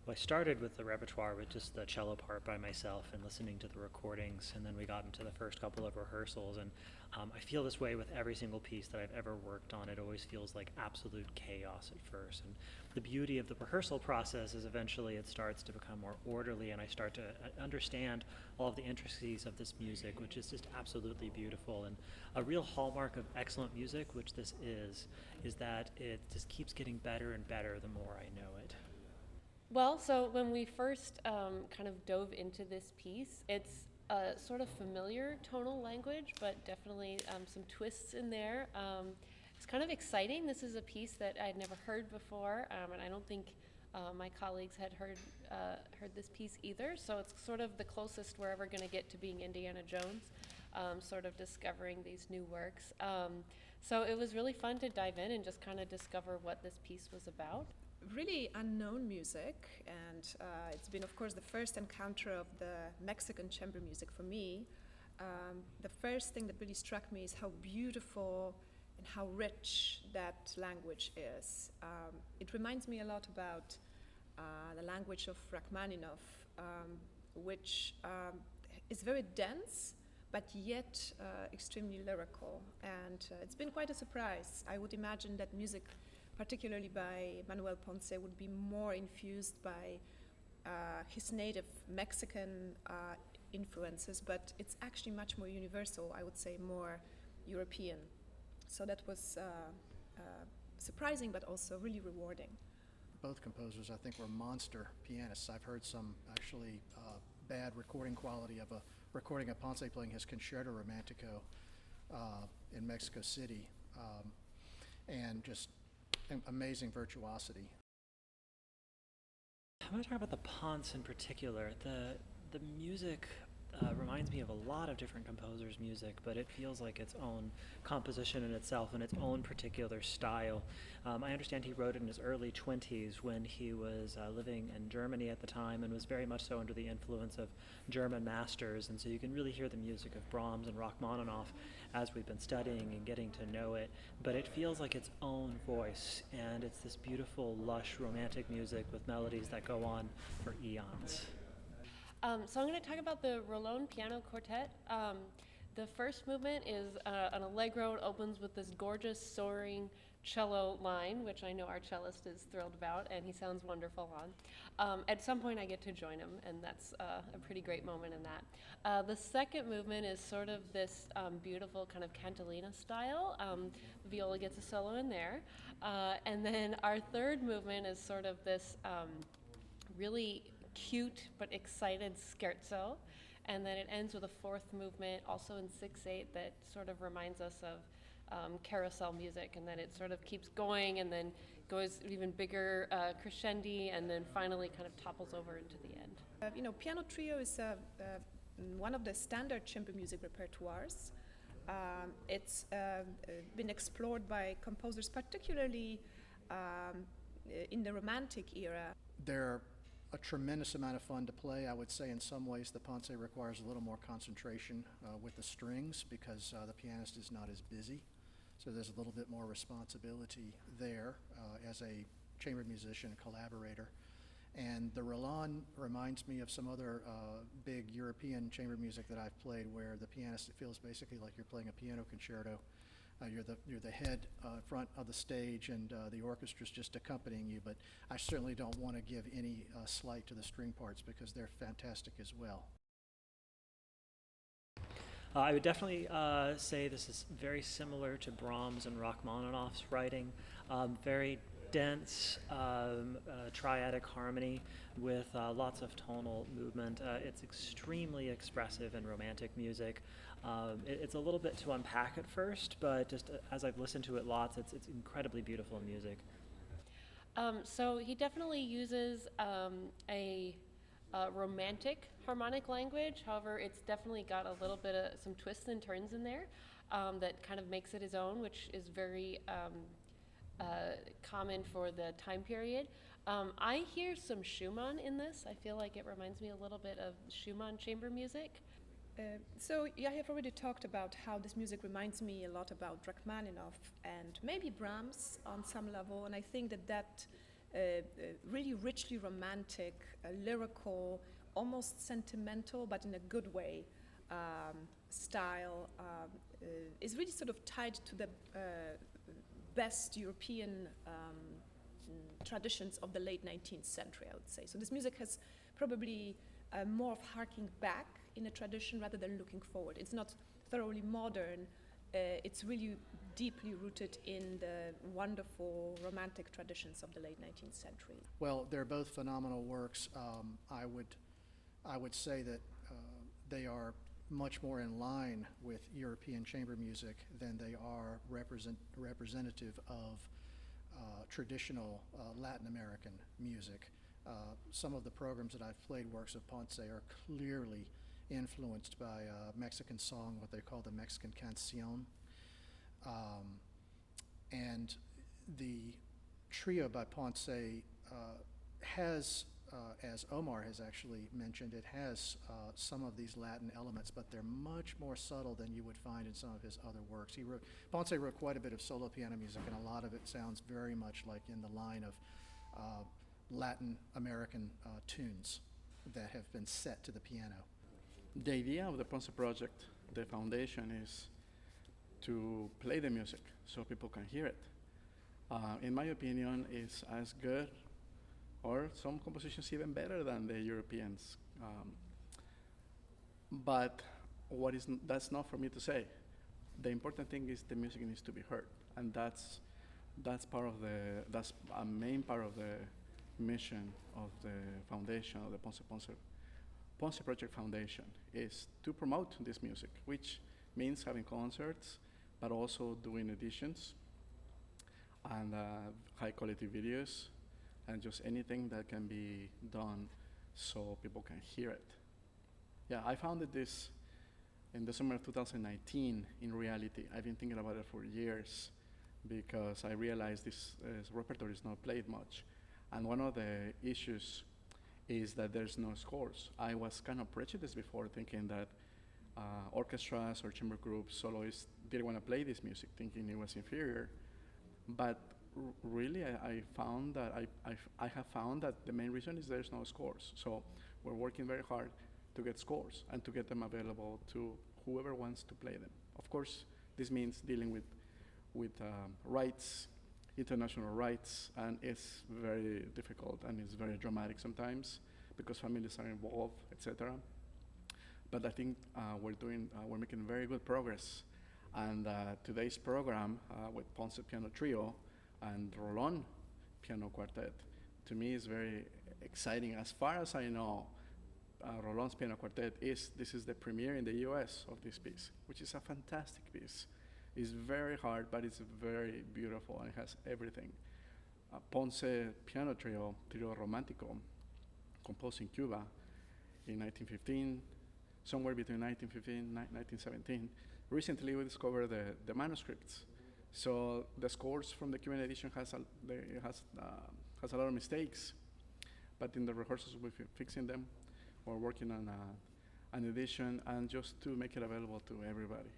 Well, I started with the repertoire with just the cello part by myself and listening to the recordings, and then we got into the first couple of rehearsals. And I feel this way with every single piece that I've ever worked on. It always feels like absolute chaos at first. And the beauty of the rehearsal process is eventually it starts to become more orderly, and I start to understand all of the intricacies of this music, which is just absolutely beautiful. And a real hallmark of excellent music, which this is that it just keeps getting better and better the more I know it. Well, so when we first kind of dove into this piece, it's a sort of familiar tonal language, but definitely some twists in there. It's kind of exciting. This is a piece that I'd never heard before, and I don't think my colleagues had heard this piece either. So it's sort of the closest we're ever going to get to being Indiana Jones, sort of discovering these new works. So it was really fun to dive in and just kind of discover what this piece was about. Really unknown music, and it's been, of course, the first encounter of the Mexican chamber music for me. The first thing that really struck me is how beautiful and how rich that language is. It reminds me a lot about the language of Rachmaninoff, which is very dense but yet extremely lyrical. And it's been quite a surprise. I would imagine that music, particularly by Manuel Ponce, would be more infused by his native Mexican influences, but it's actually much more universal, I would say more European. So that was surprising, but also really rewarding. Both composers, I think, were monster pianists. I've heard some actually bad recording quality of a recording of Ponce playing his Concerto Romantico in Mexico City, and just amazing virtuosity. I'm going to talk about the Ponce in particular. The music reminds me of a lot of different composers' music, but it feels like its own composition in itself and its own particular style. I understand he wrote it in his early 20s when he was living in Germany at the time and was very much so under the influence of German masters, and so you can really hear the music of Brahms and Rachmaninoff as we've been studying and getting to know it, but it feels like its own voice, and it's this beautiful, lush, romantic music with melodies that go on for eons. So I'm going to talk about the Rolón Piano Quartet. The first movement is an allegro. It opens with this gorgeous soaring cello line, which I know our cellist is thrilled about, and he sounds wonderful on. At some point I get to join him, and that's a pretty great moment in that. The second movement is sort of this beautiful kind of cantilena style. Viola gets a solo in there. And then our third movement is sort of this really cute but excited scherzo, and then it ends with a fourth movement, also in 6/8, that sort of reminds us of carousel music, and then it sort of keeps going, and then goes even bigger crescendi, and then finally kind of topples over into the end. Piano trio is one of the standard chamber music repertoires. It's been explored by composers, particularly in the Romantic era. They're a tremendous amount of fun to play. I would say in some ways the Ponce requires a little more concentration with the strings because the pianist is not as busy. So there's a little bit more responsibility there as a chamber musician collaborator. And the Rolón reminds me of some other big European chamber music that I've played where the pianist, it feels basically like you're playing a piano concerto. You're the head front of the stage, and the orchestra's just accompanying you. But I certainly don't want to give any slight to the string parts because they're fantastic as well. I would definitely say this is very similar to Brahms and Rachmaninoff's writing. Very dense, triadic harmony with lots of tonal movement. It's extremely expressive in romantic music. It's a little bit to unpack at first, but just as I've listened to it lots, it's incredibly beautiful music. So he definitely uses a romantic harmonic language. However, it's definitely got a little bit of some twists and turns in there that kind of makes it his own, which is very common for the time period. I hear some Schumann in this. I feel like it reminds me a little bit of Schumann chamber music. So I have already talked about how this music reminds me a lot about Rachmaninoff and maybe Brahms on some level, and I think that really richly romantic, lyrical, almost sentimental, but in a good way, style is really sort of tied to the best European traditions of the late 19th century, I would say. So this music has probably more of harking back in a tradition rather than looking forward. It's not thoroughly modern, it's really deeply rooted in the wonderful romantic traditions of the late 19th century. Well, they're both phenomenal works. I would say that they are much more in line with European chamber music than they are representative of traditional Latin American music. Some of the programs that I've played works of Ponce are clearly influenced by Mexican song, what they call the Mexican canción. And the trio by Ponce has, as Omar has actually mentioned, it has some of these Latin elements, but they're much more subtle than you would find in some of his other works. Ponce wrote quite a bit of solo piano music, and a lot of it sounds very much like in the line of Latin American tunes that have been set to the piano. The idea of the Ponce project, the foundation, is to play the music so people can hear it. In my opinion, it's as good, or some compositions even better than the Europeans. But that's not for me to say. The important thing is the music needs to be heard, and that's a main part of the mission of the foundation of the Ponce Project Foundation, is to promote this music, which means having concerts, but also doing editions and high quality videos, and just anything that can be done so people can hear it. Yeah, I founded this in the summer of 2019. In reality, I've been thinking about it for years because I realized this repertoire is not played much. And one of the issues is that there's no scores. I was kind of prejudiced before, thinking that orchestras or chamber groups, soloists, didn't want to play this music, thinking it was inferior. But really, I have found that the main reason is there's no scores. So we're working very hard to get scores and to get them available to whoever wants to play them. Of course, this means dealing with rights, international rights, and it's very difficult and it's very dramatic sometimes because families are involved, etc. But I think we're making very good progress. And today's program with Ponce Piano Trio and Rolón Piano Quartet, to me, is very exciting. As far as I know, Rolón's Piano Quartet this is the premiere in the US of this piece, which is a fantastic piece. It's very hard, but it's very beautiful and it has everything. Ponce Piano Trio, Trio Romántico, composed in Cuba in 1915, somewhere between 1915 and 1917. Recently, we discovered the manuscripts. So the scores from the Cuban edition has a lot of mistakes, but in the rehearsals we're fixing them. We're working on an edition and just to make it available to everybody.